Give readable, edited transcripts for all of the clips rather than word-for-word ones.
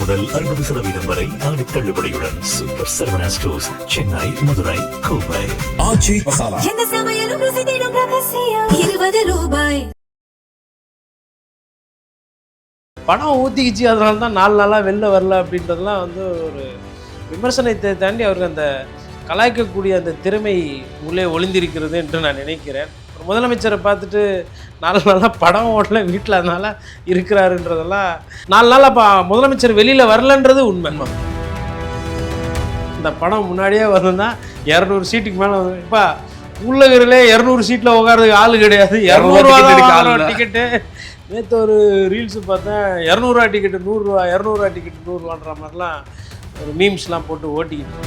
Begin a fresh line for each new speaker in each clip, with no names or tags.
முதல் 60% வரை ஆடி தள்ளுபடியுடன் super Saravana stores, Chennai, Madurai, Kovai.
ஆச்சி மசாலா
எந்த சமையலும் ருசி தேடும் ரகசியம் 20 ரூபாய்.
படம் ஊற்றிக்கிச்சு, அதனால தான் 4 நாளாக வெளில வரல அப்படின்றதுலாம் வந்து ஒரு விமர்சனத்தை தாண்டி அவருக்கு அந்த கலாய்க்கக்கூடிய அந்த திறமை உள்ளே ஒளிந்திருக்கிறது என்று நான் நினைக்கிறேன். ஒரு முதலமைச்சரை பார்த்துட்டு 4 நாளாக படம் ஓடல, வீட்டில் அதனால இருக்கிறாருன்றதெல்லாம் 4 நாளாக முதலமைச்சர் வெளியில் வரலன்றது உண்மை. இந்த படம் முன்னாடியே வரணும்னா 200 சீட்டுக்கு மேலே வந்து இப்போ உள்ளகரில் 200 சீட்டில் உட்காரதுக்கு ஆள் கிடையாது. 200 டிக்கெட்டு. நேற்று ஒரு ரீல்ஸு பார்த்தேன், 200 ரூபா டிக்கெட்டு 100 ரூபா, 200 ரூபா டிக்கெட்டு 100 ரூபான்ற மாதிரிலாம் ஒரு மீம்ஸ்லாம் போட்டு ஓட்டிக்கிட்டு.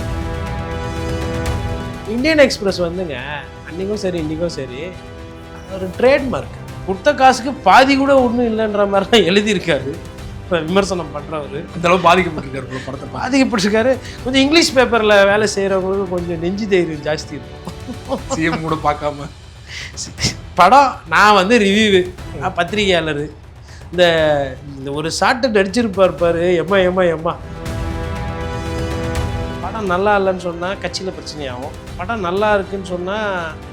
இந்தியன் எக்ஸ்பிரஸ் வந்துங்க அன்றைக்கும் சரி இன்றைக்கும் சரி ஒரு ட்ரேட்மார்க். கொடுத்த காசுக்கு பாதி கூட ஒன்றும் இல்லைன்ற மாதிரிலாம் எழுதியிருக்காரு. இப்போ விமர்சனம் பண்ணுறவர்
இந்தளவு பாதிக்கப்பட்டிருக்காரு, படத்தை
பாதிக்கப்பட்டிருக்காரு. கொஞ்சம் இங்கிலீஷ் பேப்பரில் வேலை செய்கிறவங்களுக்கு கொஞ்சம் நெஞ்சு தைரியம் ஜாஸ்தி இருக்கும்.
சிஎம் கூட பார்க்காம
படம் நான் வந்து ரிவ்யூ, நான் பத்திரிகையாளர். இந்த ஒரு ஷார்ட்டு நடிச்சிருப்பார் பாரு, எம்மா படம் நல்லா இல்லைன்னு சொன்னால் கட்சியில் பிரச்சனையாகும். படம் நல்லா இருக்குன்னு சொன்னால்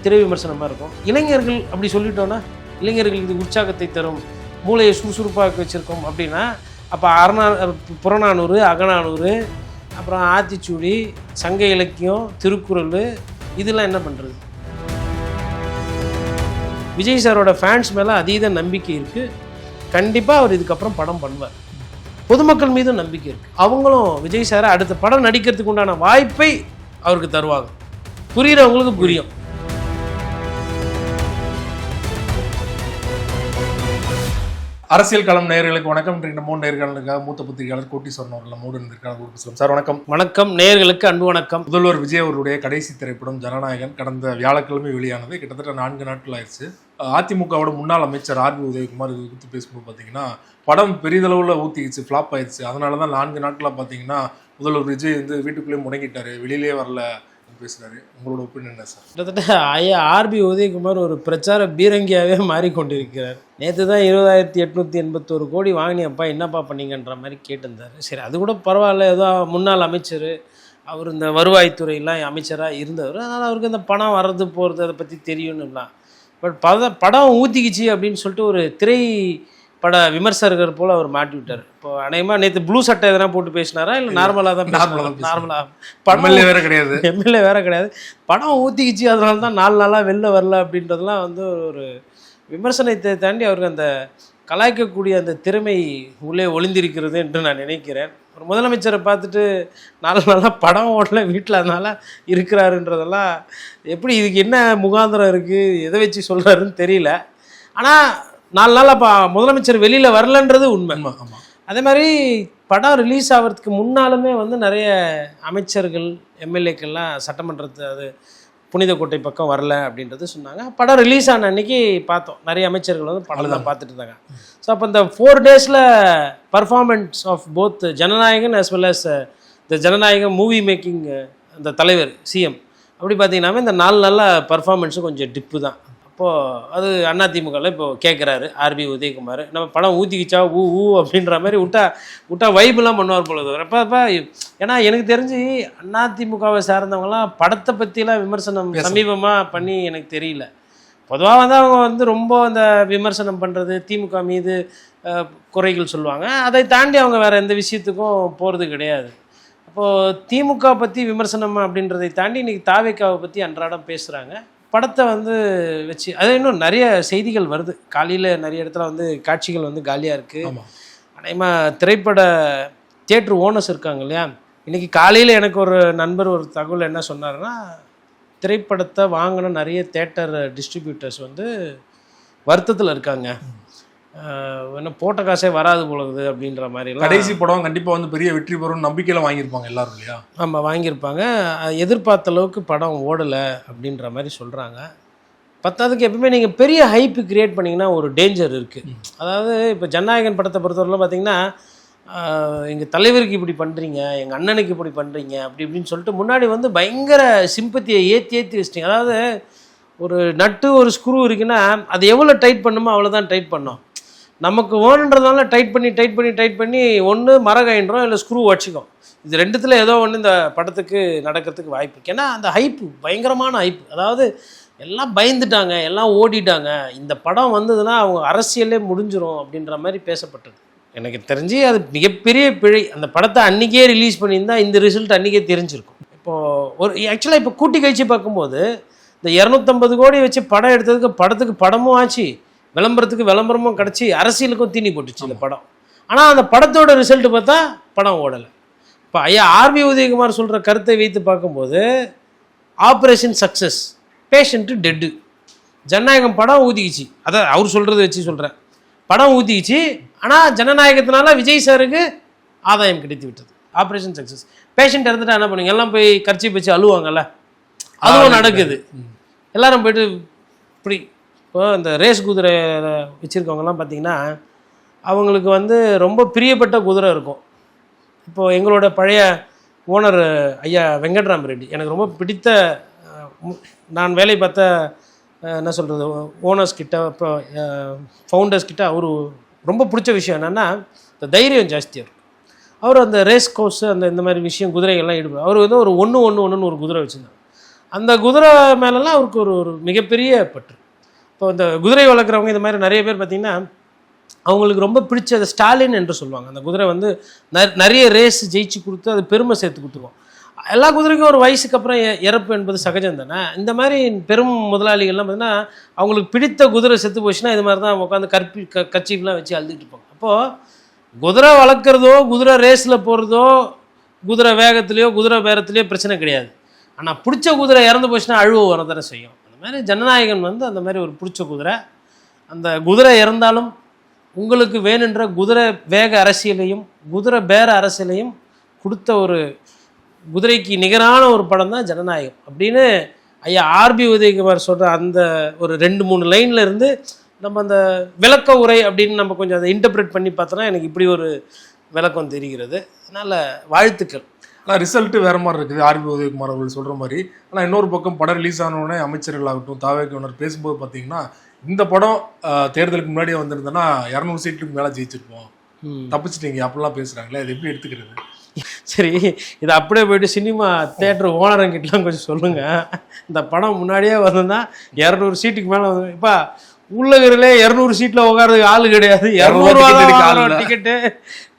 திரை விமர்சனமாக இருக்கும். இளைஞர்கள் அப்படி சொல்லிட்டோன்னா இளைஞர்களுக்கு இது உற்சாகத்தை தரும், மூளையை சுறுசுறுப்பாக வச்சுருக்கோம் அப்படின்னா அப்போ புறநானூறு, அகநானூறு, அப்புறம் ஆத்திச்சூடி, சங்க இலக்கியம், திருக்குறள், இதெல்லாம் என்ன பண்ணுறது? விஜய் சாரோட ஃபேன்ஸ் மேலே அதீத நம்பிக்கை இருக்குது. கண்டிப்பாக அவர் இதுக்கப்புறம் படம் பண்ணுவார். பொதுமக்கள் மீதும் நம்பிக்கை இருக்குது. அவங்களும் விஜய் சாரை அடுத்த படம் நடிக்கிறதுக்கு உண்டான வாய்ப்பை அவருக்கு தருவாங்க. புரிகிறவங்களுக்கு புரியும்.
அரசியல் களம் நேயர்களுக்கு வணக்கம். இன்றைக்கு நம்ம நேர்காணலுக்காக மூத்த பத்திரிகையாளர் கோட்டீஸ்வரன் அவர்கள் மூடு இருந்திருக்காங்க. சார் வணக்கம்.
வணக்கம் நேயர்களுக்கு அன்பு வணக்கம்.
முதல்வர் விஜய் அவருடைய கடைசி திரைப்படம் ஜனநாயகன் கடந்த வியாழக்கிழமை வெளியானது. கிட்டத்தட்ட 4 நாட்கள் ஆயிடுச்சு. அதிமுகவோட முன்னாள் அமைச்சர் ஆர்பி உதயகுமார் இது குறித்து பேசும்போது பார்த்தீங்கன்னா படம் பெரிதளவில் ஊற்றிக்கிச்சு, ஃப்ளாப் ஆயிடுச்சு. அதனால தான் 4 நாட்களாக பார்த்தீங்கன்னா முதல்வர் விஜய் வந்து வீட்டுக்குள்ளேயே முடங்கிட்டாரு, வெளியிலே வரல பேசுகிறாரு. உங்களோட ஒப்பீனியன் என்ன சார்?
கிட்டத்தட்ட ஆர்பி உதயகுமார் ஒரு பிரச்சார பீரங்கியாகவே மாறிக்கொண்டிருக்கிறார். நேற்று தான் 20,881 கோடி வாங்கினியப்பா, என்னப்பா பண்ணீங்கன்ற மாதிரி கேட்டிருந்தார். சரி, அது கூட பரவாயில்ல, ஏதோ முன்னாள் அமைச்சர், அவர் இந்த வருவாய்த்துறையெல்லாம் அமைச்சராக இருந்தவர், அதனால் அவருக்கு இந்த பணம் வர்றது போகிறது அதை பற்றி தெரியும்னுலாம். பட் படம் ஊற்றிக்கிச்சு அப்படின்னு சொல்லிட்டு ஒரு திரைப்பட விமர்சகர் போல் அவர் மாட்டி விட்டார். இப்போ அநேகமாக நேற்று ப்ளூ சட்டை எதனா போட்டு பேசினாரா இல்லை நார்மலாக தான்? நார்மலாக. படம்
வேற கிடையாது,
எம்எல்ஏ வேற கிடையாது. படம் ஊற்றிக்கிச்சு, அதனால தான் 4 நாளாக வெளில வரல அப்படின்றதுலாம் வந்து ஒரு விமர்சனத்தை தாண்டி அவருக்கு அந்த கலாய்க்கக்கூடிய அந்த திறமை உள்ளே ஒளிந்திருக்கிறது என்று நான் நினைக்கிறேன். ஒரு முதலமைச்சரை பார்த்துட்டு 4 நாளாக படம் ஓடல, வீட்டில் அதனால இருக்கிறாருன்றதெல்லாம் எப்படி, இதுக்கு என்ன முகாந்திரம் இருக்குது, எதை வச்சு சொல்கிறாருன்னு தெரியல. ஆனால் 4 நாளாக முதலமைச்சர் வெளியில் வரலன்றது உண்மை.
ஆமாம்.
அதே மாதிரி படம் ரிலீஸ் ஆகிறதுக்கு முன்னாலுமே வந்து நிறைய அமைச்சர்கள், எம்எல்ஏக்கள்லாம் சட்டமன்றத்து அது புனித கோட்டை பக்கம் வரல அப்படின்றது சொன்னாங்க. படம் ரிலீஸ் ஆன அன்றைக்கி பார்த்தோம், நிறைய அமைச்சர்கள் வந்து படம் தான் பார்த்துட்டு இருந்தாங்க. ஸோ அப்போ இந்த 4 டேஸில் performance of both Jananayagan as well as the Jananayagam movie making அந்த தலைவர் சிஎம் அப்படி பார்த்தீங்கன்னா இந்த 4 நாளில் பர்ஃபார்மன்ஸும் கொஞ்சம் டிப்பு தான். அப்போது அது அதிமுகவில் இப்போது கேட்குறாரு ஆர்பி உதயகுமார், நம்ம படம் ஊற்றிக்கிச்சா ஊ அப்படின்ற மாதிரி விட்டா வைபெலாம் பண்ணுவார் போல. அப்போ ஏன்னா எனக்கு தெரிஞ்சு அதிமுகவை சார்ந்தவங்களாம் படத்தை பற்றிலாம் விமர்சனம் சமீபமாக பண்ணி எனக்கு தெரியல. பொதுவாக வந்து அவங்க வந்து ரொம்ப அந்த விமர்சனம் பண்ணுறது, திமுக மீது குறைகள் சொல்லுவாங்க, அதை தாண்டி அவங்க வேறு எந்த விஷயத்துக்கும் போகிறது கிடையாது. அப்போது திமுக பற்றி விமர்சனம் அப்படின்றதை தாண்டி இன்றைக்கி தாவேக்காவை பற்றி அன்றாடம் பேசுகிறாங்க. படத்தை வந்து வச்சு அது இன்னும் நிறைய செய்திகள் வருது. காலையில் நிறைய இடத்துல வந்து காட்சிகள் வந்து காலியாக இருக்குது. அநேகமாக திரைப்பட தியேட்ரு ஓனர்ஸ் இருக்காங்க இல்லையா, இன்றைக்கி காலையில் எனக்கு ஒரு நண்பர் ஒரு தகவல் என்ன சொன்னார்னா, திரைப்படத்தை வாங்கின நிறைய தியேட்டர் டிஸ்ட்ரிபியூட்டர்ஸ் வந்து வருத்தத்தில் இருக்காங்க, இன்னும் போட்ட காசே வராது போலகுது அப்படின்ற மாதிரி.
கடைசி படம் கண்டிப்பாக வந்து பெரிய வெற்றி பெறும் நம்பிக்கையில் வாங்கியிருப்பாங்க எல்லாரும் இல்லையா?
ஆமாம், வாங்கியிருப்பாங்க. எதிர்பார்த்த அளவுக்கு படம் ஓடலை அப்படின்ற மாதிரி சொல்கிறாங்க. பத்தாவதுக்கு எப்பவுமே நீங்கள் பெரிய ஹைப்பு க்ரியேட் பண்ணிங்கன்னா ஒரு டேஞ்சர் இருக்குது. அதாவது இப்போ ஜனநாயகன் படத்தை பொறுத்தவரைலாம் பார்த்தீங்கன்னா, எங்கள் தலைவருக்கு இப்படி பண்ணுறீங்க, எங்கள் அண்ணனுக்கு இப்படி பண்ணுறீங்க அப்படி இப்படின்னு சொல்லிட்டு முன்னாடி வந்து பயங்கர சிம்பத்தியை ஏற்றி வச்சிட்டிங்க. அதாவது ஒரு நட்டு ஒரு ஸ்க்ரூ இருக்குன்னா அது எவ்வளோ டைட் பண்ணுமோ அவ்வளோதான் டைட் பண்ணோம். நமக்கு வேணுன்றதுனால டைட் பண்ணி ஒன்று மரகாயின்றோம் இல்லை ஸ்க்ரூ வச்சுக்கும். இது ரெண்டுத்தில் ஏதோ ஒன்று இந்த படத்துக்கு நடக்கிறதுக்கு வாய்ப்பு இருக்குது. ஏன்னா அந்த ஹைப்பு பயங்கரமான ஹைப்பு, அதாவது எல்லாம் பயந்துட்டாங்க, எல்லாம் ஓடிட்டாங்க, இந்த படம் வந்ததுன்னா அவங்க அரசியலே முடிஞ்சிடும் அப்படின்ற மாதிரி பேசப்பட்டது. எனக்கு தெரிஞ்சு அது மிகப்பெரிய பிழை. அந்த படத்தை அன்றைக்கே ரிலீஸ் பண்ணியிருந்தால் இந்த ரிசல்ட் அன்றைக்கே தெரிஞ்சிருக்கும். இப்போது ஒரு ஆக்சுவலாக இப்போ கூட்டி கழிச்சு பார்க்கும்போது இந்த 250 கோடி வச்சு படம் எடுத்ததுக்கு படத்துக்கு படமும் ஆச்சு, விளம்பரத்துக்கு விளம்பரமும் கிடச்சி, அரசியலுக்கும் தீனி போட்டுச்சு இந்த படம். ஆனால் அந்த படத்தோட ரிசல்ட்டு பார்த்தா படம் ஓடலை. இப்போ ஐயா ஆர்பி உதயகுமார் சொல்கிற கருத்தை வைத்து பார்க்கும்போது ஆப்ரேஷன் சக்ஸஸ், பேஷண்ட்டு டெட்டு. ஜனநாயகம் படம் ஊதிக்கிச்சு, அதான் அவர் சொல்கிறத வச்சு சொல்கிறேன், படம் ஊற்றிக்கிச்சு. ஆனால் ஜனநாயகத்தினால விஜய் சாருக்கு ஆதாயம் கிடைத்து விட்டது. Operation success. பேஷண்ட் இறந்துட்டா என்ன பண்ணுங்க, எல்லாம் போய் கர்ச்சி வச்சு அழுவாங்கல்ல, அதுவும் நடக்குது. எல்லாரும் போய்ட்டு இப்படி இப்போ இந்த ரேஸ் குதிரை வச்சுருக்கவங்கலாம் பார்த்திங்கன்னா அவங்களுக்கு வந்து ரொம்ப பிரியப்பட்ட குதிரை இருக்கும். இப்போது எங்களோட பழைய ஓனர் ஐயா வெங்கட்ராம் ரெட்டி எனக்கு ரொம்ப பிடித்த, நான் வேலை பார்த்த என்ன சொல்கிறது ஓனர்ஸ் கிட்ட, இப்போ ஃபவுண்டர்ஸ் கிட்ட அவர் ரொம்ப பிடிச்ச விஷயம் என்னென்னா இந்த தைரியம் ஜாஸ்தி இருக்கும். அவர் அந்த ரேஸ் கோர்ஸ் அந்த இந்த மாதிரி விஷயம் குதிரைகள்லாம் ஈடுபடும். அவர் வந்து ஒரு ஒன்றுன்னு ஒரு குதிரை வச்சுருந்தார். அந்த குதிரை மேலெல்லாம் அவருக்கு ஒரு மிகப்பெரிய பற்று. இப்போ இந்த குதிரை வளர்க்குறவங்க இந்த மாதிரி நிறைய பேர் பார்த்திங்கன்னா அவங்களுக்கு ரொம்ப பிடிச்ச ஸ்டாலின் என்று சொல்லுவாங்க. அந்த குதிரை வந்து நிறைய ரேஸ் ஜெயிச்சு கொடுத்து அது பெருமை சேர்த்து கொடுத்துருவோம். எல்லா குதிரைக்கும் ஒரு வயசுக்கு அப்புறம் இறப்பு என்பது சகஜம் தானே. இந்த மாதிரி பெரும் முதலாளிகள்லாம் பார்த்தீங்கன்னா அவங்களுக்கு பிடித்த குதிரை செத்து போச்சுன்னா இது மாதிரி தான் உட்காந்து கட்சிகள்லாம் வச்சு அழுதுட்டு இருப்பாங்க. அப்போது குதிரை வளர்க்குறதோ குதிரை ரேஸில் போகிறதோ குதிரை வேகத்துலேயோ குதிரை பேரத்துலேயோ பிரச்சனை கிடையாது. ஆனால் பிடிச்ச குதிரை இறந்து போச்சுன்னா அழுவ வரதானே செய்யும். அந்த மாதிரி ஜனநாயகன் வந்து அந்த மாதிரி ஒரு பிடிச்ச குதிரை. அந்த குதிரை இறந்தாலும் உங்களுக்கு வேணுன்ற குதிரை வேக அரசியலையும் குதிரை பேர அரசியலையும் கொடுத்த ஒரு குதிரைக்கு நிகரான ஒரு படம் தான் ஜனநாயகம் அப்படின்னு ஐயா ஆர்பி உதயகுமார் சொல்கிற அந்த ஒரு 2-3 லைனில் இருந்து நம்ம அந்த விளக்க உரை அப்படின்னு நம்ம கொஞ்சம் அதை இன்டர்பிரேட் பண்ணி பார்த்தோன்னா எனக்கு இப்படி ஒரு விளக்கம் தெரிகிறது. அதனால் வாழ்த்துக்கள்.
ஆனால் ரிசல்ட்டு வேறு மாதிரி இருக்குது ஆர்பி உதயகுமார் அவர்கள் சொல்கிற மாதிரி. ஆனால் இன்னொரு பக்கம் படம் ரிலீஸ் ஆனவுடனே அமைச்சர்கள் ஆகட்டும் தாவேக்கு பேசும்போது பார்த்தீங்கன்னா இந்த படம் தேர்தலுக்கு முன்னாடியே வந்திருந்தேன்னா 200 சீட்டுக்கு மேலே ஜெயிச்சிருப்போம், தப்பிச்சிட்டீங்க அப்படிலாம் பேசுகிறாங்களே, அது எப்படி எடுத்துக்கிறது?
சரி, இது அப்படியே போய்ட்டு சினிமா தேட்டர் ஓனரங்கிட்டலாம் கொஞ்சம் சொல்லுங்கள். இந்த படம் முன்னாடியே வந்ததுன்னா 200 சீட்டுக்கு மேலே வந்து இப்போ உள்ளகரில் 200 சீட்டில் உட்காரதுக்கு ஆள் கிடையாது. 200 டிக்கெட்டு.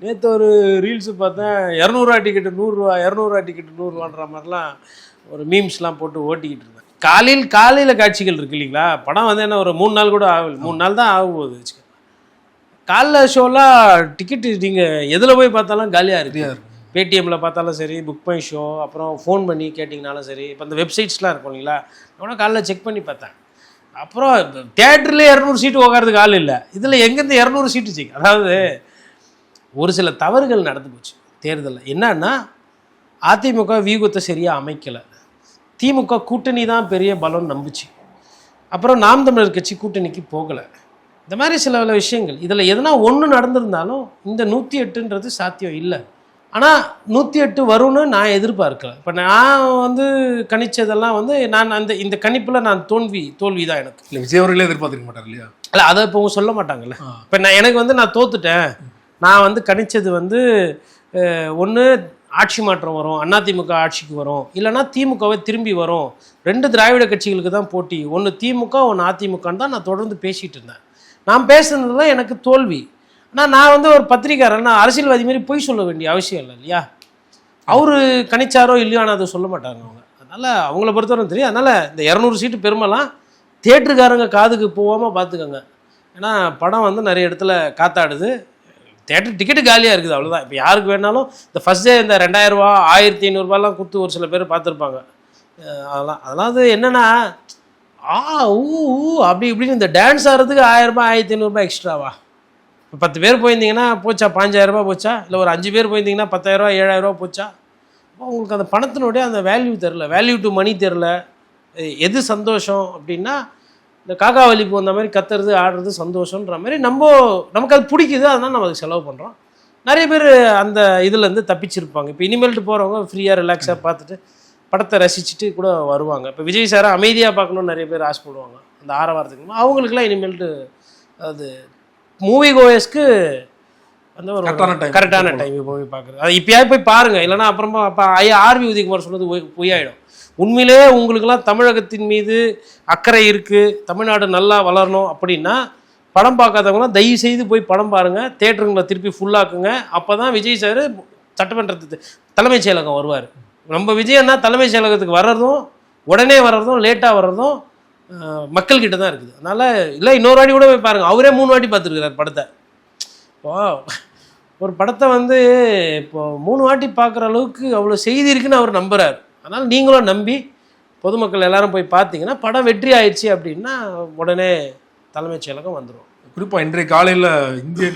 நேற்று ஒரு ரீல்ஸு பார்த்தேன், 200 டிக்கெட்டு 100 ரூபா, 200 டிக்கெட்டு 100 ரூபான்ற மாதிரிலாம் ஒரு மீம்ஸ்லாம் போட்டு ஓட்டிக்கிட்டு இருந்தேன். காலையில் காட்சிகள் இருக்குது இல்லைங்களா, படம் வந்து என்ன ஒரு 3 நாள் கூட ஆகல, 3 நாள் தான் ஆகும் போகுது வச்சுக்க. காலைல ஷோலாம் டிக்கெட்டு நீங்கள் எதில் போய் பார்த்தாலும் காலியாக இருக்குது. பேடிஎம்மில் பார்த்தாலும் சரி, புக் மை ஷோ, அப்புறம் ஃபோன் பண்ணி கேட்டிங்கனாலும் சரி, இப்போ இந்த வெப்சைட்ஸ்லாம் இருக்கும் இல்லைங்களா, நான் காலைல செக் பண்ணி பார்த்தேன். அப்புறம் தேட்டர்லேயே 200 சீட்டு உட்காரதுக்கு ஆள் இல்லை, இதில் எங்கேருந்து 200 சீட்டு செய்யும். அதாவது ஒரு சில தவறுகள் நடந்து போச்சு தேர்தலில். என்னன்னா அதிமுக வியூகத்தை சரியாக அமைக்கலை, திமுக கூட்டணி தான் பெரிய பலம் நம்புச்சு, அப்புறம் நாம் தமிழர் கட்சி கூட்டணிக்கு போகலை. இந்த மாதிரி சில விஷயங்கள் இதில் எதுனா ஒன்று நடந்திருந்தாலும் இந்த 108ன்றது சாத்தியம் இல்லை. ஆனால் 108 வரும்னு நான் எதிர்பார்க்கல. இப்போ நான் வந்து கணிச்சதெல்லாம் வந்து நான் இந்த கணிப்பில் நான் தோல்வி தான் எனக்கு.
இல்லை விஜய் அவர்களே எதிர்பார்த்துக்க மாட்டார் இல்லையா?
இல்லை அதை இப்போ அவங்க சொல்ல மாட்டாங்கல்ல. இப்போ எனக்கு வந்து நான் தோத்துட்டேன், நான் வந்து கணிச்சது வந்து ஒன்று ஆட்சி மாற்றம் வரும், அதிமுக ஆட்சிக்கு வரும், இல்லைனா திமுகவை திரும்பி வரும், 2 திராவிட கட்சிகளுக்கு தான் போட்டி, ஒன்று திமுக ஒன்று அதிமுகன்னு தான் நான் தொடர்ந்து பேசிகிட்டு இருந்தேன். நான் பேசுனது தான் எனக்கு தோல்வி. ஆனால் நான் வந்து ஒரு பத்திரிக்கையாளர், நான் அரசியல்வாதி மாரி பொய் சொல்ல வேண்டிய அவசியம் இல்லை இல்லையா. அவர் கணிச்சாரோ இல்லையோ ஆனால் அதை சொல்ல மாட்டாங்க அவங்க. அதனால் அவங்கள பொறுத்தவரை தெரியும். அதனால் இந்த 200 சீட்டு பெருமைலாம் தேட்டருக்காரங்க காதுக்கு போகாமல் பார்த்துக்கோங்க. ஏன்னா படம் வந்து நிறைய இடத்துல காத்தாடுது, தேட்டர் டிக்கெட்டு காலியாக இருக்குது, அவ்வளோதான். இப்போ யாருக்கு வேணாலும் இந்த ஃபஸ்ட் டே இந்த 2000 ரூபா 1500 ரூபாலாம் கொடுத்து ஒரு சில பேர் பார்த்துருப்பாங்க. அதெல்லாம் அது என்னென்னா அப்படி இப்படின்னு இந்த டான்ஸ் ஆடுறதுக்கு 1000 ரூபாய் 1500 ரூபாய் எக்ஸ்ட்ராவா? இப்போ 10 பேர் போயிருந்தீங்கன்னா போச்சா 5000 ரூபா போச்சா, இல்லை ஒரு 5 பேர் போயிருந்தீங்கன்னா 10000 ரூபா 7000 ரூபா போச்சா? உங்களுக்கு அந்த பணத்தினுடைய அந்த வேல்யூ தெரில, வேல்யூ டு மணி தெரில. எது சந்தோஷம் அப்படின்னா இந்த காக்காவலிப்பு வந்த மாதிரி கத்துறது ஆடுறது சந்தோஷன்ற மாதிரி நமக்கு அது பிடிக்குது, அதனால் நம்ம அதுக்கு செலவு பண்ணுறோம். நிறைய பேர் அந்த இதுலேருந்து தப்பிச்சிருப்பாங்க. இப்போ இனிமேல்ட்டு போகிறவங்க ஃப்ரீயாக ரிலாக்ஸாக பார்த்துட்டு படத்தை ரசிச்சுட்டு கூட வருவாங்க. இப்போ விஜய் சாரை அமைதியாக பார்க்கணுன்னு நிறைய பேர் ஆசைப்படுவாங்க அந்த ஆரவாரத்துக்கு. அவங்களுக்குலாம் இனிமேல்ட்டு அது மூவி கோயஸ்க்கு வந்து ஒரு
Correct-ஆன time.
கரெக்டான டைம் மூவி பார்க்குறது. அது இப்பயாவது போய் பாருங்கள், இல்லைனா அப்புறமா அப்போ ஆர்வி உதயகுமார் சொன்னது பொய்யாயிடும். உண்மையிலே உங்களுக்கெல்லாம் தமிழகத்தின் மீது அக்கறை இருக்குது, தமிழ்நாடு நல்லா வளரணும் அப்படின்னா படம் பார்க்காதவங்களாம் தயவு செய்து போய் படம் பாருங்கள், தேட்டருங்களை திருப்பி ஃபுல்லாக்குங்க. அப்போ தான் விஜய் சார் சட்டமன்றத்துக்கு தலைமைச் செயலகம் வருவார். நம்ம விஜயன்னா தலைமைச் செயலகத்துக்கு வர்றதும் உடனே வர்றதும் லேட்டாக வர்றதும் மக்கள்கிட்ட தான் இருக்குது. அதனால் இல்லை இன்னொரு வாட்டி கூட போய் பாருங்கள், அவரே 3 வாட்டி பார்த்துருக்கிறார் படத்தை. இப்போ ஒரு படத்தை வந்து இப்போ 3 வாட்டி பார்க்குற அளவுக்கு அவ்வளோ செய்தி இருக்குன்னு அவர் நம்புகிறார். அதனால் நீங்களும் நம்பி பொதுமக்கள் எல்லாரும் போய் பார்த்தீங்கன்னா படம் வெற்றி ஆயிடுச்சு அப்படின்னா உடனே தலைமைச் செயலகம் வந்துடும்.
குறிப்பாக இன்றைய காலையில்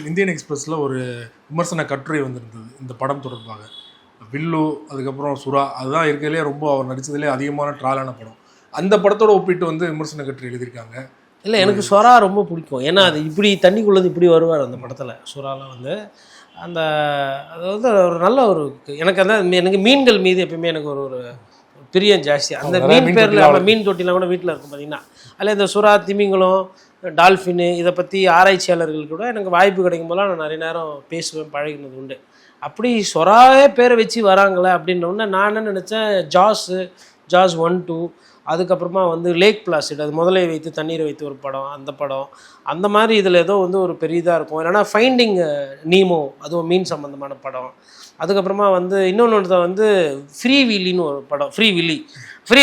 இந்தியன் எக்ஸ்பிரஸில் ஒரு விமர்சன கட்டுரை வந்திருந்தது இந்த படம் தொடர்பாக. வில்லு, அதுக்கப்புறம் சுறா, அதுதான் இருக்கிறதுலே ரொம்ப அவர் நடித்ததுலேயே அதிகமான ட்ராலான படம். அந்த படத்தோட ஒப்பிட்டு வந்து விமர்சன கட்டுரை எழுதியிருக்காங்க.
இல்லை, எனக்கு சுறா ரொம்ப பிடிக்கும். ஏன்னா அது இப்படி தண்ணிக்குள்ளது இப்படி வருவார் அந்த படத்தில். சுறாலாம் வந்து அந்த அதாவது ஒரு நல்ல ஒரு எனக்கு எனக்கு மீன்கள் மீது எப்பயுமே எனக்கு ஒரு பிரியம் ஜாஸ்தி. அந்த மீன் பேரில் நம்ம மீன் தொட்டிலாம் கூட வீட்டில் இருக்கும் பார்த்தீங்கன்னா, அதில் இந்த சுறா, திமிங்கலம், டால்ஃபின்னு இதை பற்றி ஆராய்ச்சியாளர்கள் கூட எனக்கு வாய்ப்பு கிடைக்கும் போதெல்லாம் நான் நிறைய நேரம் பேசுவேன், பழகினது உண்டு. அப்படி சொராவே பேரை வச்சு வராங்களே அப்படின்னோடனே நான் என்ன நினச்சேன், ஜாஸ் 1, 2, அதுக்கப்புறமா வந்து லேக் பிளாசிட், அது முதலை வைத்து தண்ணீரை வைத்து ஒரு படம், அந்த படம் அந்த மாதிரி இதில் ஏதோ வந்து ஒரு பெரியதாக இருக்கும். இல்லைனா ஃபைண்டிங் நீமோ, அதுவும் மீன் சம்மந்தமான படம். அதுக்கப்புறமா வந்து இன்னொன்று வந்து ஃப்ரீ வில்லின்னு ஒரு படம். ஃப்ரீ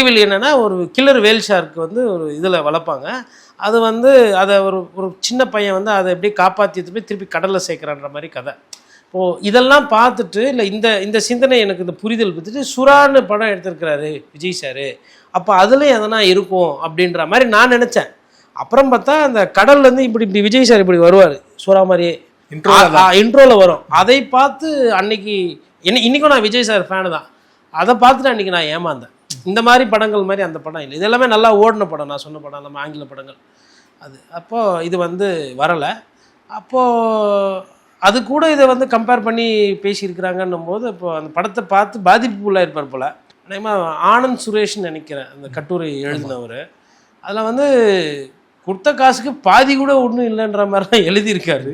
வில்லி என்னென்னா ஒரு கில்லர் வேல் ஷார்க்கு வந்து ஒரு இதில் வளர்ப்பாங்க. அது வந்து அதை ஒரு சின்ன பையன் வந்து அதை எப்படி காப்பாற்றிட்டு போய் திருப்பி கடலில் சேர்க்குறான்ற மாதிரி கதை. இப்போது இதெல்லாம் பார்த்துட்டு இல்லை இந்த சிந்தனை எனக்கு இந்த புரிதல் பார்த்துட்டு சுறான்னு படம் எடுத்திருக்கிறாரு விஜய் சார், அப்போ அதுலேயும் எதனா இருக்கும் அப்படின்ற மாதிரி நான் நினச்சேன். அப்புறம் பார்த்தா அந்த கடல்லேருந்து இப்படி விஜய் சார் இப்படி வருவார் சுறா மாதிரியே இன்ட்ரோவில் வரும். அதை பார்த்து இன்றைக்கும் நான் விஜய் சார் ஃபேனு தான். அதை பார்த்துட்டு அன்றைக்கி நான் ஏமாந்தேன். இந்த மாதிரி படங்கள் மாதிரி அந்த படம் இல்லை. இது எல்லாமே நல்லா ஓடின படம், நான் சொன்ன படம் நம்ம ஆங்கில படங்கள் அது. அப்போது இது வந்து வரலை. அப்போது அது கூட இதை வந்து கம்பேர் பண்ணி பேசியிருக்கிறாங்கன்னும் போது இப்போ அந்த படத்தை பார்த்து பாதிப்புக்குள்ளாக இருப்பார் போல். அதேமாதிரி ஆனந்த் சுரேஷ்னு நினைக்கிறேன் அந்த கட்டுரை எழுதினவர். அதில் வந்து கொடுத்த காசுக்கு பாதி கூட ஒன்றும் இல்லைன்ற மாதிரிலாம் எழுதியிருக்காரு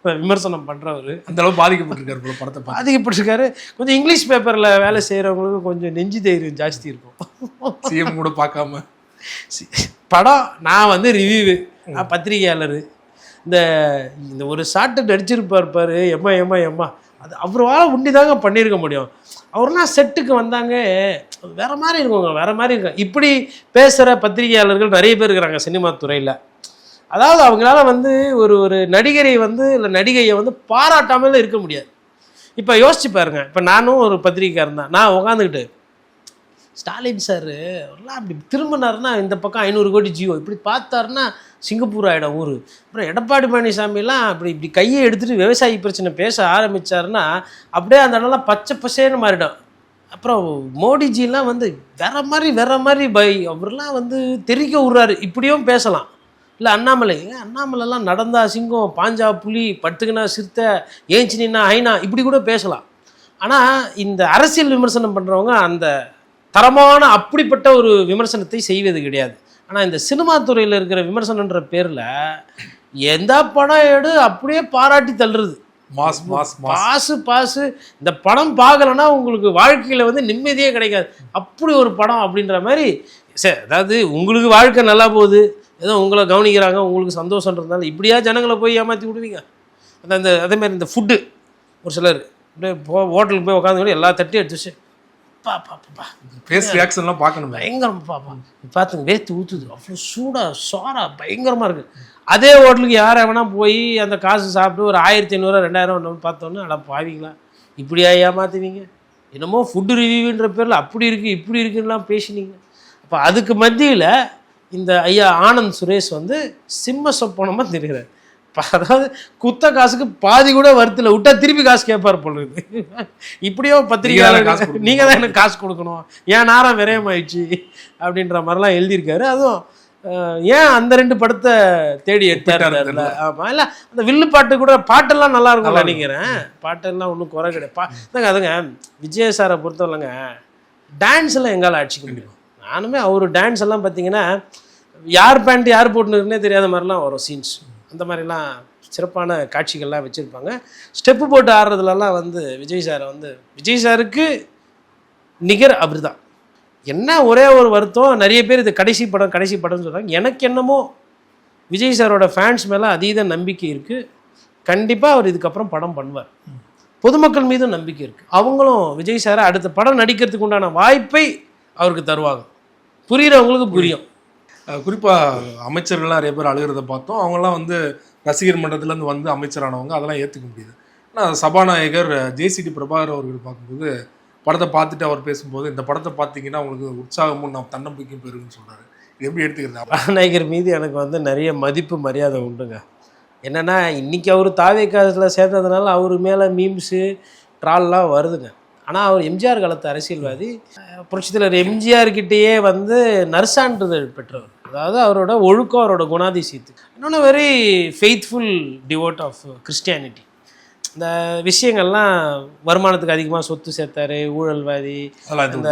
விமர்சனம் பண்ணுறவர்.
அந்தளவு பாதிக்கப்பட்டிருக்காரு போல, படத்தை
பாதிக்கப்பட்டிருக்காரு. கொஞ்சம் இங்கிலீஷ் பேப்பரில் வேலை செய்கிறவங்களுக்கு கொஞ்சம் நெஞ்சு தைரியம் ஜாஸ்தி இருக்கும்.
சிஎம் கூட பார்க்காம
படம் நான் வந்து ரிவ்யூ, நான் பத்திரிகையாளர். இந்த ஒரு ஷார்ட்டு நடிச்சிருப்பார் எம்மா அது அவரால் உண்டி தாங்க பண்ணியிருக்க முடியும். அவர்லாம் செட்டுக்கு வந்தாங்க வேறு மாதிரி இருக்குங்க, வேறு மாதிரி இருக்காங்க. இப்படி பேசுகிற பத்திரிகையாளர்கள் நிறைய பேர் இருக்கிறாங்க சினிமா துறையில். அதாவது அவங்களால வந்து ஒரு நடிகரை வந்து இல்லை நடிகையை வந்து பாராட்டாமல் இருக்க முடியாது. இப்போ யோசிச்சு பாருங்க, இப்போ நானும் ஒரு பத்திரிகைக்காரன் தான். நான் உட்காந்துக்கிட்டு ஸ்டாலின் சார் எல்லாம் அப்படி திரும்பினாருன்னா இந்த பக்கம் 500 கோடி ஜியோ, இப்படி பார்த்தாருன்னா சிங்கப்பூர் ஆகிடும் ஊர். அப்புறம் எடப்பாடி பழனிசாமிலாம் இப்படி கையை எடுத்துகிட்டு விவசாயி பிரச்சனை பேச ஆரம்பித்தாருன்னா அப்படியே அந்த இடம்லாம் பச்சை பசேன்னு மாறிடும். அப்புறம் மோடிஜிலாம் வந்து வேற மாதிரி அவர்லாம் வந்து தெரிவிக்க விட்றாரு, இப்படியும் பேசலாம். இல்லை அண்ணாமலைலாம் நடந்தா சிங்கம், பாஞ்சா புலி, படுத்துக்கினா சிறுத்தை, ஏஞ்சினா ஐனா, இப்படி கூட பேசலாம். ஆனால் இந்த அரசியல் விமர்சனம் பண்ணுறவங்க அந்த தரமான அப்படிப்பட்ட ஒரு விமர்சனத்தை செய்வது கிடையாது. ஆனால் இந்த சினிமா துறையில் இருக்கிற விமர்சனன்ற பேரில் எந்த படம் எடு அப்படியே பாராட்டி தள்ளுறது. பாசு இந்த படம் பார்க்கலன்னா உங்களுக்கு வாழ்க்கையில் வந்து நிம்மதியே கிடைக்காது, அப்படி ஒரு படம் அப்படின்ற மாதிரி. சரி, அதாவது உங்களுக்கு வாழ்க்கை நல்லா போகுது, ஏதோ உங்களை கவனிக்கிறாங்க, உங்களுக்கு சந்தோஷன்றதுனால இப்படியா ஜனங்களை போய் ஏமாற்றி விடுவீங்க? அதேமாதிரி இந்த ஃபுட்டு ஒரு சிலர் அப்படியே ஹோட்டலுக்கு போய் உட்காந்து எல்லா தட்டியும் எடுத்துச்சு
ரியாக்ஷன்லாம் பார்க்கணும்,
பயங்கரமாக பார்ப்பாங்க. பார்த்துங்க வேர்த்து ஊற்றுது, அவ்வளோ சோறா பயங்கரமாக இருக்குது. அதே ஹோட்டலுக்கு யாரை வேணா போய் அந்த காசு சாப்பிட்டு ஒரு 1500 2000 பார்த்தோன்னே அட பாவீங்களா இப்படியா ஏமாற்றுவீங்க? என்னமோ ஃபுட்டு ரிவ்யூன்ற பேரில் அப்படி இருக்குது இப்படி இருக்குன்னுலாம் பேசினீங்க. அப்போ அதுக்கு மத்தியில் இந்த ஐயா ஆனந்த் சுரேஷ் வந்து சிம்ம சொப்பனமாக தெரிகிறார். அதாவது குத்த காசுக்கு பாதி கூட வருத்தில் விட்டா திருப்பி காசு கேட்பார் போடுறது. இப்படியோ பத்திரிகையாளர் நீங்கள் தான் எனக்கு காசு கொடுக்கணும், ஏன் நேரம் விரயமாயிடுச்சு அப்படின்ற மாதிரிலாம் எழுதியிருக்காரு. அதுவும் ஏன் அந்த 2 படத்தை தேடி எடுத்தாரு. ஆமாம், இல்லை அந்த வில்லு பாட்டு கூட பாட்டெல்லாம் நல்லா இருக்கும்னு நினைக்கிறேன். பாட்டெல்லாம் ஒன்றும் குறை கிடையாது. அதுங்க விஜய் சாரை பொறுத்தவரைங்க டான்ஸ் எல்லாம் எங்கால அடிச்சிக்க முடியும். நானுமே அவர் டான்ஸ் எல்லாம் பார்த்தீங்கன்னா யார் பேண்ட் யார் போட்டுனுக்குன்னே தெரியாத மாதிரிலாம் வரும் சீன்ஸ். அந்த மாதிரிலாம் சிறப்பான காட்சிகள்லாம் வச்சுருப்பாங்க. ஸ்டெப்பு போட்டு ஆடுறதுலலாம் வந்து விஜய் சாருக்கு நிகர் அவர் தான். என்ன ஒரே ஒரு வருத்தம், நிறைய பேர் இது கடைசி படம்னு சொல்கிறாங்க. எனக்கு என்னமோ விஜய் சாரோட ஃபேன்ஸ் மேலே அதீத நம்பிக்கை இருக்குது. கண்டிப்பாக அவர் இதுக்கப்புறம் படம் பண்ணுவார். பொதுமக்கள் மீதும் நம்பிக்கை இருக்குது. அவங்களும் விஜய் சாரை அடுத்த படம் நடிக்கிறதுக்கு உண்டான வாய்ப்பை அவருக்கு தருவாங்க. புரிகிறவங்களுக்கு புரியும்.
குறிப்பாக அமைச்சர்கள்லாம் நிறைய பேர் அழுகிறத பார்த்தோம். அவங்கெல்லாம் வந்து ரசிகர் மன்றத்துலேருந்து வந்து அமைச்சரானவங்க, அதெல்லாம் ஏற்றுக்க முடியுது. ஆனால் சபாநாயகர் ஜேசிடி பிரபாகர் அவர்கள் பார்க்கும்போது படத்தை பார்த்துட்டு அவர் பேசும்போது, இந்த படத்தை பார்த்தீங்கன்னா உங்களுக்கு உற்சாகமும் நான் தன்னம்பிக்கையும் பெருகுன்னு சொல்கிறாரு. இது எப்படி எடுத்துக்கிறது?
சபாநாயகர் மீது எனக்கு வந்து நிறைய மதிப்பு மரியாதை உண்டுங்க. என்னென்னா இன்றைக்கி அவர் தாவேக்காசில் சேர்ந்ததுனால அவர் மேலே மீம்ஸு ட்ரால்லாம் வருதுங்க. ஆனால் அவர் எம்ஜிஆர் காலத்து அரசியல்வாதி. புரட்சித்தலைவர் எம்ஜிஆர்கிட்டேயே வந்து நற்சான்றிதழ் பெற்றவர். அதாவது அவரோட ஒழுக்கம், அவரோட குணாதிசயத்து. இன்னொன்று very faithful devoted of Christianity. இந்த விஷயங்கள்லாம் வருமானத்துக்கு அதிகமாக சொத்து சேர்த்தாரு, ஊழல்வாதி, இந்த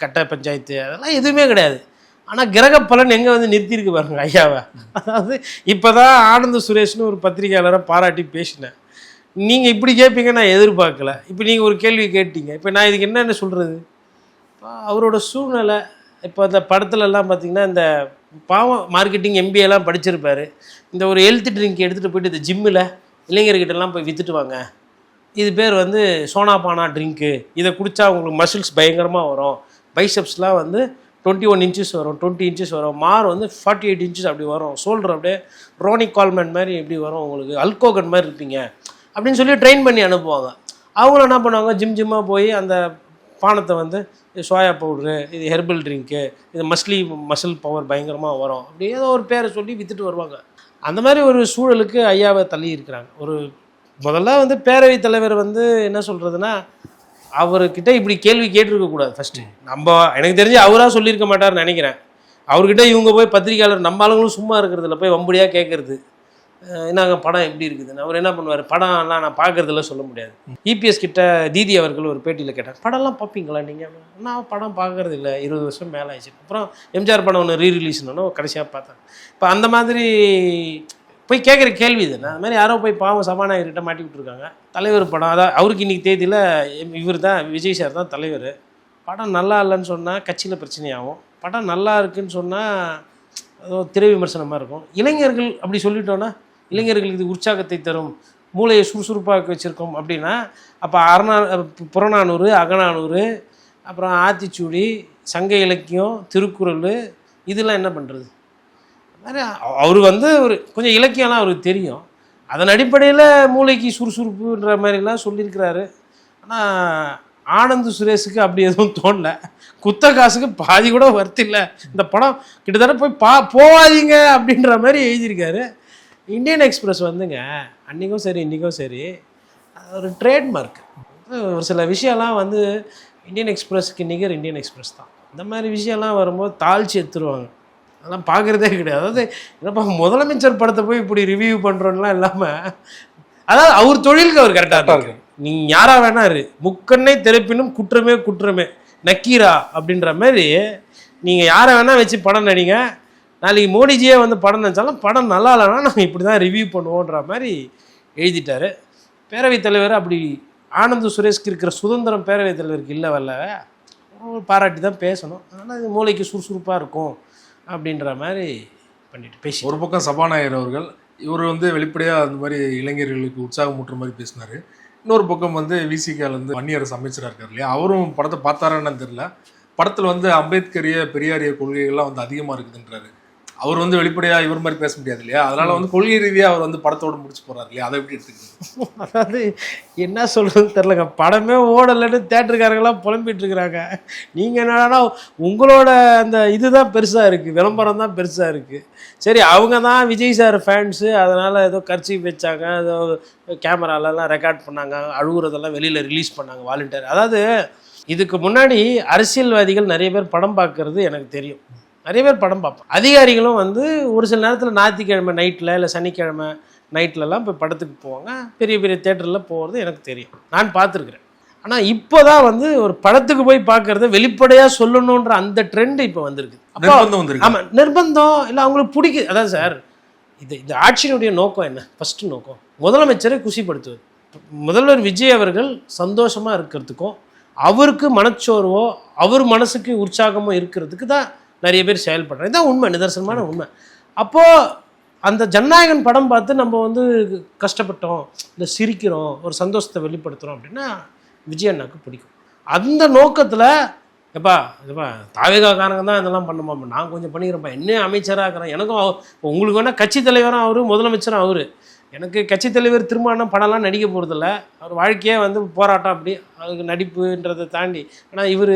கட்ட பஞ்சாயத்து, அதெல்லாம் எதுவுமே கிடையாது. ஆனால் கிரக பலன் எங்கே வந்து நிறுத்தியிருக்கு பாருங்க ஐயாவை. அதாவது இப்போ தான் ஆனந்த சுரேஷ்னு ஒரு பத்திரிகையாளரை பாராட்டி பேசினேன். நீங்கள் இப்படி கேட்பீங்க நான் எதிர்பார்க்கல. இப்போ நீங்கள் ஒரு கேள்வி கேட்டீங்க. இப்போ நான் இதுக்கு என்னென்ன சொல்கிறது? அவரோட சூழ்நிலை இப்போ இந்த படத்துலலாம் பார்த்திங்கன்னா இந்த பாவம் மார்க்கெட்டிங் MBA படிச்சிருப்பார். இந்த ஒரு ஹெல்த் ட்ரிங்க் எடுத்துகிட்டு போயிட்டு இந்த ஜிம்மில் இளைஞர்கிட்டலாம் போய் விற்றுட்டு வாங்க, இது பேர் வந்து சோனாபானா ட்ரிங்க்கு, இதை குடித்தா உங்களுக்கு மசில்ஸ் பயங்கரமாக வரும், பைசப்ஸ்லாம் வந்து 21 இன்ச்சஸ் வரும், 20 இன்ச்சஸ் வரும், மார் வந்து 48 இன்ச்சஸ் அப்படி வரும், ஷோல்டர் அப்படியே ரோனி கால்மேன் மாதிரி எப்படி வரும், உங்களுக்கு அல்கோகன் மாதிரி இருப்பீங்க அப்படின்னு சொல்லி ட்ரெயின் பண்ணி அனுப்புவாங்க. அவங்களும் என்ன பண்ணுவாங்க, ஜிம்மாக போய் அந்த பானத்தை வந்து சோயா பவுட்ரு, இது ஹெர்பல் ட்ரிங்க்கு, இது மசில் பவர் பயங்கரமாக வரும், அப்படி ஏதோ ஒரு பேரை சொல்லி விற்றுட்டு வருவாங்க. அந்த மாதிரி ஒரு சூழலுக்கு ஐயாவை தள்ளி இருக்கிறாங்க. ஒரு முதல்ல வந்து பேரவைத் தலைவர் வந்து என்ன சொல்கிறதுனா, அவர்கிட்ட இப்படி கேள்வி கேட்டிருக்கக்கூடாது. ஃபஸ்ட்டு எனக்கு தெரிஞ்சு அவராக சொல்லியிருக்க மாட்டார்னு நினைக்கிறேன். அவர்கிட்ட இவங்க போய் பத்திரிகையாளர் நம்ம ஆளுங்களும் சும்மா இருக்கிறதுல போய் வம்படியாக கேட்குறது, என்னங்க படம் எப்படி இருக்குதுன்னு. அவர் என்ன பண்ணுவார், படம்லாம் நான் பார்க்குறதில்ல சொல்ல முடியாது. EPS கிட்ட தீதி அவர்கள் ஒரு பேட்டியில் கேட்டார், படம்லாம் பார்ப்பீங்களா நீங்கள்? நான் படம் பார்க்குறது இல்லை, 20 வருஷம் மேலே ஆயிடுச்சு. அப்புறம் எம்ஜிஆர் படம் ஒன்று ரீரிலீஸ்னு கடைசியாக பார்த்தேன். இப்போ அந்த மாதிரி போய் கேட்குற கேள்வி இது. அது மாதிரி யாரோ போய் பாவம் சபாநாயகர்கிட்ட மாட்டி விட்டுருக்காங்க. தலைவர் படம், அதான் அவருக்கு இன்றைக்கி தேதியில் இவர் தான், விஜய் சார் தான் தலைவர். படம் நல்லா இல்லைன்னு சொன்னால் கட்சியில் பிரச்சனையாகும், படம் நல்லா இருக்குன்னு சொன்னால் ஏதோ திரை விமர்சனமாக இருக்கும். இளைஞர்கள் அப்படி சொல்லிட்டோன்னா, இளைஞர்களுக்கு இது உற்சாகத்தை தரும், மூளையை சுறுசுறுப்பாக வச்சுருக்கோம் அப்படின்னா, அப்போ புறநானூறு, அகநானூறு, அப்புறம் ஆத்திச்சூடி, சங்க இலக்கியம், திருக்குறள், இதெல்லாம் என்ன பண்ணுறது? மாதிரி அவர் வந்து ஒரு கொஞ்சம் இலக்கியம்லாம் அவருக்கு தெரியும். அதன் அடிப்படையில் மூளைக்கு சுறுசுறுப்புன்ற மாதிரிலாம் சொல்லியிருக்கிறாரு. ஆனால் ஆனந்த் சுரேஷுக்கு அப்படி எதுவும் தோணல. குத்த காசுக்கு பாதி கூட வர்த்தில்லை இந்த படம், கிட்டத்தட்ட போய் போவாதீங்க அப்படின்ற மாதிரி எழுதியிருக்காரு. இந்தியன் எக்ஸ்பிரஸ் வந்துங்க அன்றைக்கும் சரி இன்றைக்கும் சரி ஒரு ட்ரேட்மார்க். ஒரு சில விஷயம்லாம் வந்து இந்தியன் எக்ஸ்பிரஸுக்கு நிகர் இந்தியன் எக்ஸ்பிரஸ் தான். இந்த மாதிரி விஷயம்லாம் வரும்போது தாழ்ச்சி எடுத்துருவாங்க. அதெல்லாம் பார்க்குறதே கிடையாது. அதாவது என்னப்பா முதலமைச்சர் படத்தை போய் இப்படி ரிவ்யூ பண்ணுறோன்னெலாம் இல்லாமல், அதாவது அவர் தொழிலுக்கு அவர் கரெக்டாக இருக்கு. நீங்கள் யாராக வேணா முக்கண்ணை திறப்பினும் குற்றமே குற்றமே நக்கீரா அப்படின்ற மாதிரி நீங்கள் யாரை வேணால் வச்சு படம் நடிங்க. நாளைக்கு மோடிஜியே வந்து படம் நினச்சாலும் படம் நல்லா இல்லைன்னா நாங்கள் இப்படி தான் ரிவ்யூ பண்ணுவோன்ற மாதிரி எழுதிட்டார் பேரவைத் தலைவர். அப்படி ஆனந்த் சுரேஷ்க்கு இருக்கிற சுதந்திரம் பேரவைத் தலைவருக்கு இல்லை வரல, பாராட்டி தான் பேசணும். அதனால் இது மூளைக்கு சுறுசுறுப்பாக இருக்கும் அப்படின்ற மாதிரி பண்ணிட்டு பேசி.
ஒரு பக்கம் சபாநாயகர் அவர்கள் இவர் வந்து வெளிப்படையாக அந்த மாதிரி இளைஞர்களுக்கு உற்சாகம் ஊட்டுற மாதிரி பேசினார். இன்னொரு பக்கம் வந்து விசிகாலேருந்து வன்னியரசு அமைச்சராக இருக்கார் இல்லையா, அவரும் படத்தை பார்த்தாரான்னு தெரியல. படத்தில் வந்து அம்பேத்கரிய பெரியாரிய கொள்கைகள்லாம் வந்து அதிகமாக இருக்குதுன்றாரு. அவர் வந்து வெளிப்படையாக இவர் மாதிரி பேச முடியாது இல்லையா, அதனால் வந்து கொள்கை ரீதியாக அவர் வந்து படத்தோடு முடிச்சு போகிறார் இல்லையா, அதை எப்படி எடுத்துக்கிறது?
அதாவது என்ன சொல்கிறதுன்னு தெரிலங்க. படமே ஓடலைன்னு தேட்டருக்காரங்களாம் புலம்பிட்டு இருக்கிறாங்க. நீங்கள் என்னன்னா உங்களோட அந்த இதுதான் பெருசாக இருக்குது, விளம்பரம் தான் பெருசாக இருக்குது. சரி, அவங்க தான் விஜய் சார் ஃபேன்ஸு, அதனால் ஏதோ கர்ச்சீஃப் வச்சாங்க, ஏதோ கேமராலெல்லாம் ரெக்கார்ட் பண்ணாங்க, அழுகுறதெல்லாம் வெளியில் ரிலீஸ் பண்ணாங்க வாலண்டியர். அதாவது இதுக்கு முன்னாடி அரசியல்வாதிகள் நிறைய பேர் படம் பார்க்குறது எனக்கு தெரியும். நிறைய பேர் படம் பார்ப்போம். அதிகாரிகளும் வந்து ஒரு சில நேரத்தில் ஞாயிற்றுக்கிழமை நைட்டில் இல்லை சனிக்கிழமை நைட்லலாம் போய் படத்துக்கு போவாங்க. பெரிய பெரிய தேட்டரில் போகிறது எனக்கு தெரியும், நான் பார்த்துருக்குறேன். ஆனால் இப்போ தான் வந்து ஒரு படத்துக்கு போய் பார்க்குறத வெளிப்படையாக சொல்லணுன்ற அந்த ட்ரெண்டு இப்போ வந்திருக்கு.
அப்போ
ஆமாம், நிர்பந்தம் இல்லை, அவங்களுக்கு பிடிக்குது. அதான் சார், இந்த ஆட்சியினுடைய நோக்கம் என்ன? ஃபஸ்ட்டு நோக்கம் முதலமைச்சரை குஷிப்படுத்துவது. முதல்வர் விஜய் அவர்கள் சந்தோஷமாக இருக்கிறதுக்கும் அவருக்கு மனச்சோர்வோ அவர் மனசுக்கு உற்சாகமோ இருக்கிறதுக்கு தான் நிறைய பேர் செயல்படுறாங்க. இதுதான் உண்மை, நிதர்சனமான உண்மை. அப்போது அந்த ஜனநாயகன் படம் பார்த்து நம்ம வந்து கஷ்டப்பட்டோம், இல்லை சிரிக்கிறோம், ஒரு சந்தோஷத்தை வெளிப்படுத்துகிறோம் அப்படின்னா விஜய் அண்ணாவுக்கு பிடிக்கும். அந்த நோக்கத்தில் எப்பா தாவேகாக்காரங்க தான் இதெல்லாம் பண்ணுமா, நான் கொஞ்சம் பண்ணிக்கிறேன்ப்பா, என்ன அமைச்சராக இருக்கிறேன், எனக்கும் உங்களுக்கு வேணால் கட்சி தலைவரும் அவர், முதலமைச்சரும் அவர், எனக்கு கட்சி தலைவர் திருமணம் படம்லாம் நடிக்க போகிறதில்ல, அவர் வாழ்க்கையே வந்து போராட்டம், அப்படி அதுக்கு நடிப்புன்றதை தாண்டி. ஆனால் இவர்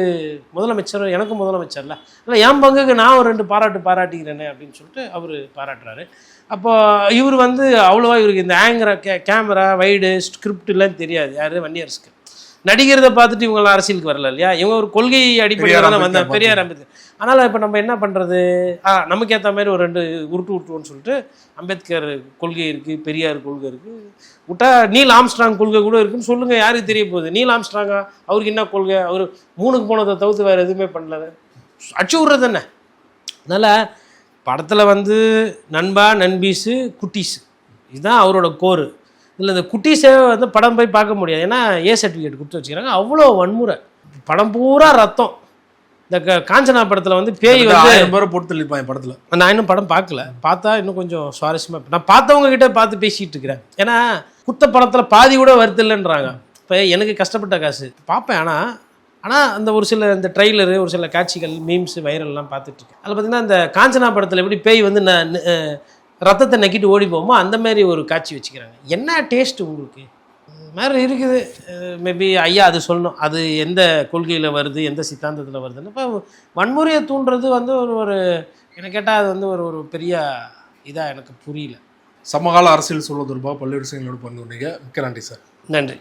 முதலமைச்சர், எனக்கும் முதலமைச்சர்ல, இல்லை என் பங்குக்கு நான் ஒரு 2 பாராட்டிக்கிறேனே அப்படின்னு சொல்லிட்டு அவர் பாராட்டுறாரு. அப்போ இவர் வந்து அவ்வளோவா இவருக்கு இந்த கேமரா வைடு ஸ்கிரிப்ட்லாம் தெரியாது. யார்? வன்னியரசுக்கு. நடிக்கிறத பார்த்துட்டு இவங்களாம் அரசியலுக்கு வரல இல்லையா, இவங்க ஒரு கொள்கை அடிப்படையில் தானே வந்தார், பெரியார் அம்பேத்கர். அதனால் இப்போ நம்ம என்ன பண்ணுறது, நமக்கு ஏற்ற மாதிரி ஒரு 2 உருட்டுவோன்னு சொல்லிட்டு அம்பேத்கர் கொள்கை இருக்குது, பெரியார் கொள்கை இருக்குது, விட்டா நீல் ஆம்ஸ்ட்ராங் கொள்கை கூட இருக்குன்னு சொல்லுங்கள், யாருக்கு தெரிய போகுது? நீல் ஆம்ஸ்ட்ராங்கா, அவருக்கு என்ன கொள்கை, அவர் 3க்கு போனதை தவிர்த்து வேறு எதுவுமே பண்ணல, அடிச்சு விட்றது என்ன? அதனால் படத்தில் வந்து நண்பா, நண்பீஸு, குட்டீஸு, இதுதான் அவரோட கோரு. இதில் இந்த குட்டீஸே வந்து படம் போய் பார்க்க முடியாது, ஏன்னா சர்டிஃபிகேட் கொடுத்து வச்சுக்கிறாங்க. அவ்வளோ வன்முறை, படம் பூரா ரத்தம். இந்த காஞ்சனா படத்தில் வந்து பேய் வந்து
1000 பேரை போட்டு தள்ளிப்பாங்க படத்தில்.
நான் இன்னும் படம் பார்க்கல, பார்த்தா இன்னும் கொஞ்சம் சுவாரஸ்யமாக. நான் பார்த்தவங்க கிட்டே பார்த்து பேசிகிட்டு இருக்கிறேன். ஏன்னா குத்த படத்தில் பாதி கூட வருது இல்லைன்றாங்க. இப்போ எனக்கு கஷ்டப்பட்ட காசு பார்ப்பேன். ஆனால் அந்த ஒரு சில இந்த ட்ரெய்லரு, ஒரு சில காட்சிகள், மீம்ஸு, வைரல்லாம் பார்த்துட்ருக்கேன். அதில் பார்த்திங்கன்னா இந்த காஞ்சனா படத்தில் எப்படி பேய் வந்து ரத்தத்தை நக்கிட்டு ஓடி போகுமோ அந்த மாதிரி ஒரு காட்சி வச்சுக்கிறாங்க. என்ன டேஸ்ட்டு உங்களுக்கு மாதிரி இருக்குது. மேபி ஐயா அது சொல்லணும், அது எந்த கொள்கையில் வருது, எந்த சித்தாந்தத்தில் வருதுன்னு. இப்போ வன்முறையை தூண்டுறது வந்து ஒரு எனக்கு கேட்டால் அது வந்து ஒரு பெரிய இதாக எனக்கு புரியல.
சமகால அரசியல் சொல்வது ரூபாய் பல்வேறு விஷயங்களோடு பகிர்ந்து கொண்டீங்க. மிக்க நன்றி சார்.
நன்றி.